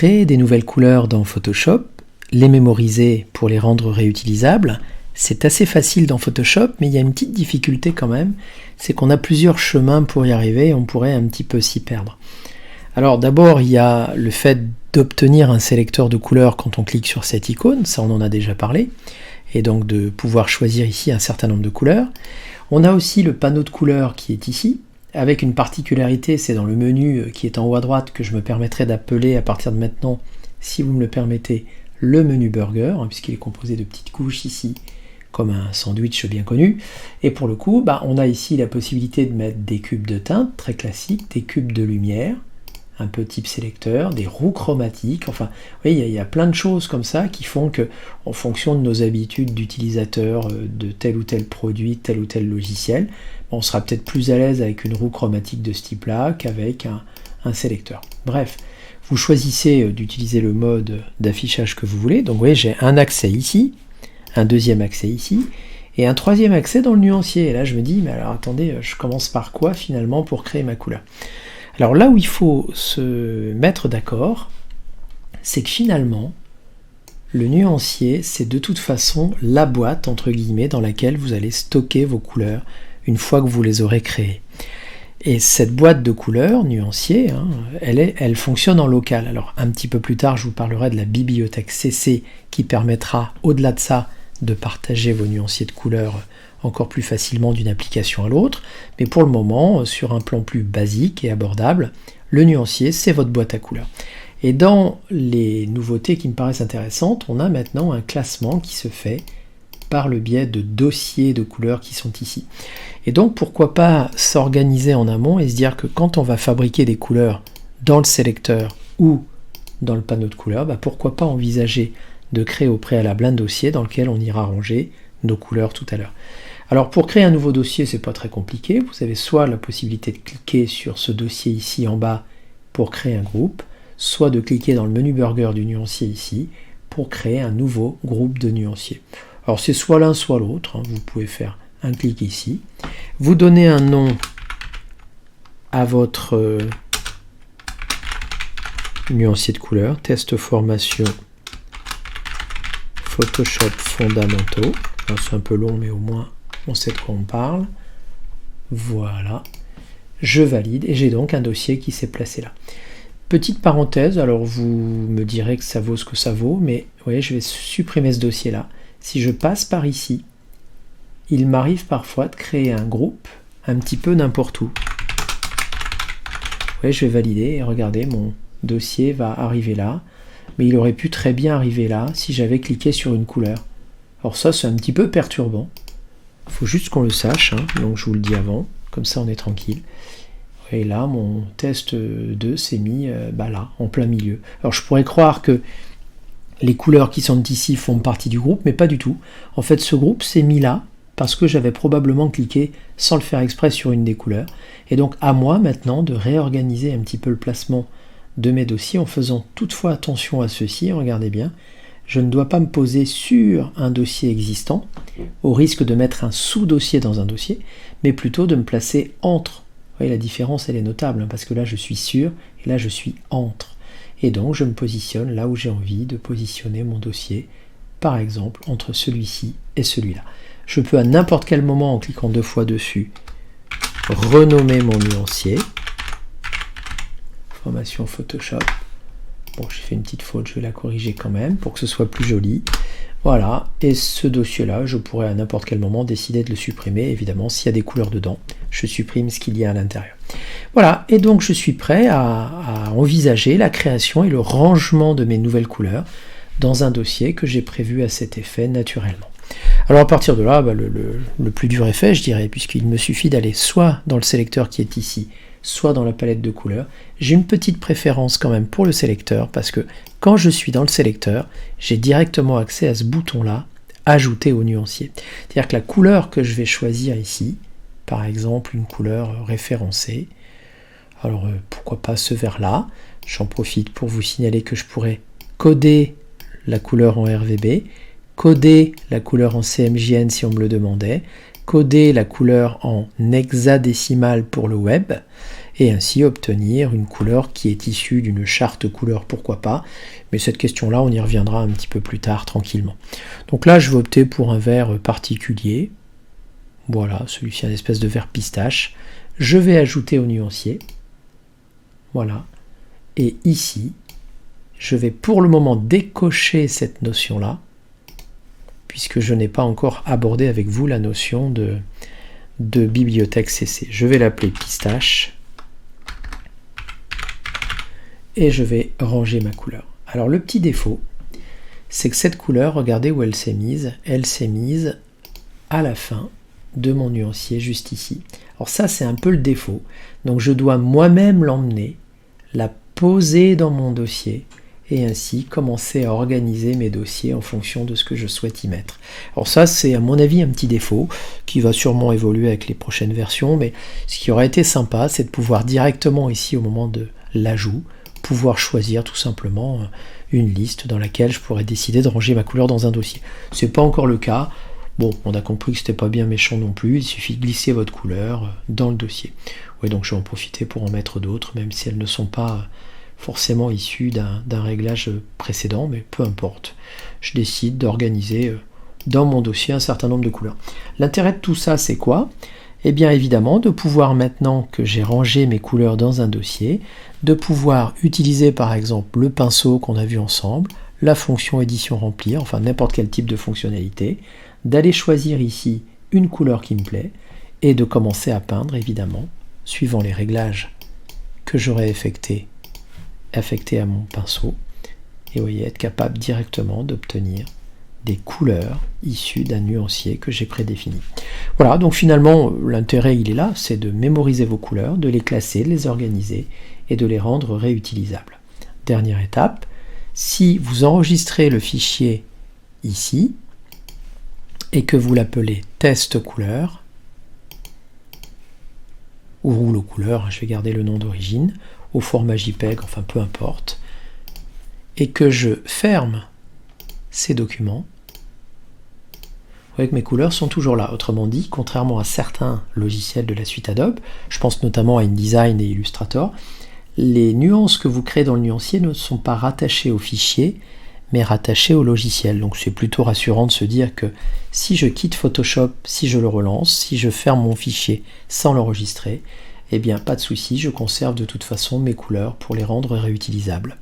créer des nouvelles couleurs dans Photoshop, les mémoriser pour les rendre réutilisables. C'est assez facile dans Photoshop, mais il y a une petite difficulté quand même, c'est qu'on a plusieurs chemins pour y arriver et on pourrait un petit peu s'y perdre. Alors d'abord, il y a le fait d'obtenir un sélecteur de couleurs quand on clique sur cette icône, ça on en a déjà parlé, et donc de pouvoir choisir ici un certain nombre de couleurs. On a aussi le panneau de couleurs qui est ici, avec une particularité, c'est dans le menu qui est en haut à droite que je me permettrai d'appeler à partir de maintenant, si vous me le permettez, le menu burger, puisqu'il est composé de petites couches ici, comme un sandwich bien connu. Et pour le coup, on a ici la possibilité de mettre des cubes de teinte, très classiques, des cubes de lumière, un peu type sélecteur, des roues chromatiques, enfin, vous voyez, il y a plein de choses comme ça qui font que, en fonction de nos habitudes d'utilisateur de tel ou tel produit, tel ou tel logiciel, on sera peut-être plus à l'aise avec une roue chromatique de ce type-là qu'avec un sélecteur. Bref, vous choisissez d'utiliser le mode d'affichage que vous voulez. Donc vous voyez, j'ai un accès ici, un deuxième accès ici, et un troisième accès dans le nuancier. Et là je me dis, mais alors attendez, je commence par quoi finalement pour créer ma couleur? Alors là où il faut se mettre d'accord, c'est que finalement, le nuancier, c'est de toute façon la boîte, entre guillemets, dans laquelle vous allez stocker vos couleurs une fois que vous les aurez créées. Et cette boîte de couleurs, nuancier, elle fonctionne en local. Alors un petit peu plus tard, je vous parlerai de la bibliothèque CC qui permettra, au-delà de ça, de partager vos nuanciers de couleurs encore plus facilement d'une application à l'autre. Mais pour le moment, sur un plan plus basique et abordable, le nuancier, c'est votre boîte à couleurs. Et dans les nouveautés qui me paraissent intéressantes, on a maintenant un classement qui se fait par le biais de dossiers de couleurs qui sont ici. Et donc pourquoi pas s'organiser en amont et se dire que quand on va fabriquer des couleurs dans le sélecteur ou dans le panneau de couleurs, pourquoi pas envisager de créer au préalable un dossier dans lequel on ira ranger nos couleurs tout à l'heure. Alors pour créer un nouveau dossier, c'est pas très compliqué, vous avez soit la possibilité de cliquer sur ce dossier ici en bas pour créer un groupe, soit de cliquer dans le menu burger du nuancier ici pour créer un nouveau groupe de nuanciers. Alors c'est soit l'un soit l'autre, vous pouvez faire un clic ici, vous donnez un nom à votre nuancier de couleurs, test formation Photoshop fondamentaux, c'est un peu long mais au moins on sait de quoi on parle, voilà, je valide et j'ai donc un dossier qui s'est placé là. Petite parenthèse, alors vous me direz que ça vaut ce que ça vaut, mais vous voyez, je vais supprimer ce dossier là. Si je passe par ici, il m'arrive parfois de créer un groupe un petit peu n'importe où. Vous voyez, je vais valider et regardez, mon dossier va arriver là, mais il aurait pu très bien arriver là si j'avais cliqué sur une couleur. Alors ça, c'est un petit peu perturbant. Il faut juste qu'on le sache, donc je vous le dis avant, comme ça on est tranquille. Et là, mon test 2 s'est mis là, en plein milieu. Alors je pourrais croire que les couleurs qui sont ici font partie du groupe, mais pas du tout. En fait, ce groupe s'est mis là parce que j'avais probablement cliqué sans le faire exprès sur une des couleurs. Et donc à moi maintenant de réorganiser un petit peu le placement de mes dossiers en faisant toutefois attention à ceci. Regardez bien, je ne dois pas me poser sur un dossier existant au risque de mettre un sous-dossier dans un dossier, mais plutôt de me placer entre. Vous voyez, la différence elle est notable parce que là je suis sur et là je suis entre. Et donc je me positionne là où j'ai envie de positionner mon dossier, par exemple entre celui-ci et celui-là. Je peux à n'importe quel moment, en cliquant 2 fois dessus, renommer mon nuancier. Formation Photoshop. Bon, j'ai fait une petite faute, je vais la corriger quand même pour que ce soit plus joli. Voilà, et ce dossier-là, je pourrais à n'importe quel moment décider de le supprimer. Évidemment, s'il y a des couleurs dedans, je supprime ce qu'il y a à l'intérieur. Voilà, et donc je suis prêt à envisager la création et le rangement de mes nouvelles couleurs dans un dossier que j'ai prévu à cet effet naturellement. Alors à partir de là, le plus dur est fait, je dirais, puisqu'il me suffit d'aller soit dans le sélecteur qui est ici, soit dans la palette de couleurs. J'ai une petite préférence quand même pour le sélecteur, parce que quand je suis dans le sélecteur, j'ai directement accès à ce bouton-là, ajouter au nuancier. C'est-à-dire que la couleur que je vais choisir ici, par exemple une couleur référencée, alors pourquoi pas ce vert-là, j'en profite pour vous signaler que je pourrais coder la couleur en RGB, coder la couleur en CMJN si on me le demandait, coder la couleur en hexadécimal pour le web, et ainsi obtenir une couleur qui est issue d'une charte couleur, pourquoi pas, mais cette question-là, on y reviendra un petit peu plus tard tranquillement. Donc là, je vais opter pour un vert particulier, voilà, celui-ci est une espèce de vert pistache. Je vais ajouter au nuancier, voilà, et ici, je vais pour le moment décocher cette notion-là, puisque je n'ai pas encore abordé avec vous la notion de bibliothèque CC. Je vais l'appeler pistache, et je vais ranger ma couleur. Alors le petit défaut, c'est que cette couleur, regardez où elle s'est mise à la fin de mon nuancier juste ici. Alors ça c'est un peu le défaut, donc je dois moi-même l'emmener, la poser dans mon dossier et ainsi commencer à organiser mes dossiers en fonction de ce que je souhaite y mettre. Alors ça c'est à mon avis un petit défaut qui va sûrement évoluer avec les prochaines versions, mais ce qui aurait été sympa c'est de pouvoir directement ici au moment de l'ajout, pouvoir choisir tout simplement une liste dans laquelle je pourrais décider de ranger ma couleur dans un dossier. C'est pas encore le cas. Bon, on a compris que c'était pas bien méchant non plus, il suffit de glisser votre couleur dans le dossier. Oui, donc je vais en profiter pour en mettre d'autres, même si elles ne sont pas forcément issues d'un réglage précédent, mais peu importe. Je décide d'organiser dans mon dossier un certain nombre de couleurs. L'intérêt de tout ça, c'est quoi ? Eh bien évidemment, de pouvoir maintenant que j'ai rangé mes couleurs dans un dossier, de pouvoir utiliser par exemple le pinceau qu'on a vu ensemble, la fonction édition remplir, enfin n'importe quel type de fonctionnalité, d'aller choisir ici une couleur qui me plaît et de commencer à peindre évidemment suivant les réglages que j'aurais affectés à mon pinceau et vous voyez être capable directement d'obtenir des couleurs issues d'un nuancier que j'ai prédéfini. Voilà, donc finalement l'intérêt il est là, c'est de mémoriser vos couleurs, de les classer, de les organiser et de les rendre réutilisables. Dernière étape, si vous enregistrez le fichier ici et que vous l'appelez test couleur ou rouleau couleur, je vais garder le nom d'origine, au format JPEG, enfin peu importe, et que je ferme ces documents, vous voyez que mes couleurs sont toujours là. Autrement dit, contrairement à certains logiciels de la suite Adobe, je pense notamment à InDesign et Illustrator, les nuances que vous créez dans le nuancier ne sont pas rattachées au fichier, mais rattachées au logiciel. Donc c'est plutôt rassurant de se dire que si je quitte Photoshop, si je le relance, si je ferme mon fichier sans l'enregistrer, eh bien pas de souci, je conserve de toute façon mes couleurs pour les rendre réutilisables.